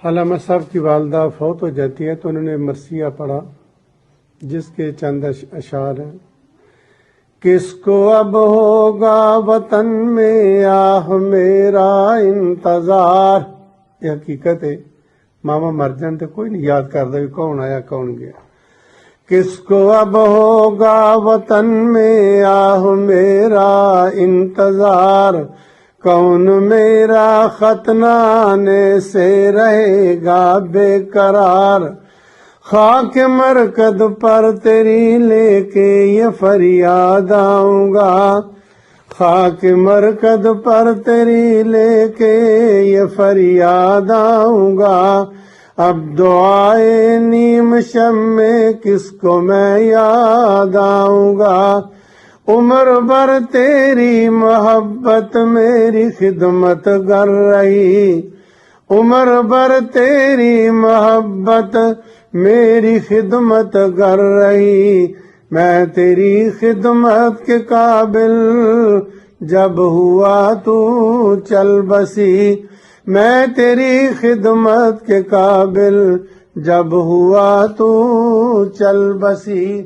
علامہ صاحب کی والدہ فوت ہو جاتی ہے تو انہوں نے مرثیہ پڑھا جس کے چند اشعار ہیں۔ کس کو اب ہوگا وطن میں آہ میرا انتظار، یہ حقیقت ہے، ماما مر جان تو کوئی نہیں یاد کرتا بھی کون آیا کون گیا۔ کس کو اب ہوگا وطن میں آہ میرا انتظار، کون میرا خط نہ آنے سے رہے گا بے قرار، خاک مرکد پر تیری لے کے یہ فریاد آؤں گا، خاک مرکد پر تیری لے کے یہ فریاد آؤں گا، اب دعائے نیم شب میں کس کو میں یاد آؤں گا، عمر بھر تیری محبت میری خدمت کر رہی، عمر بھر تیری محبت میری خدمت کر رہی، میں تیری خدمت کے قابل جب ہوا تو چل بسی، میں تیری خدمت کے قابل جب ہوا تو چل بسی۔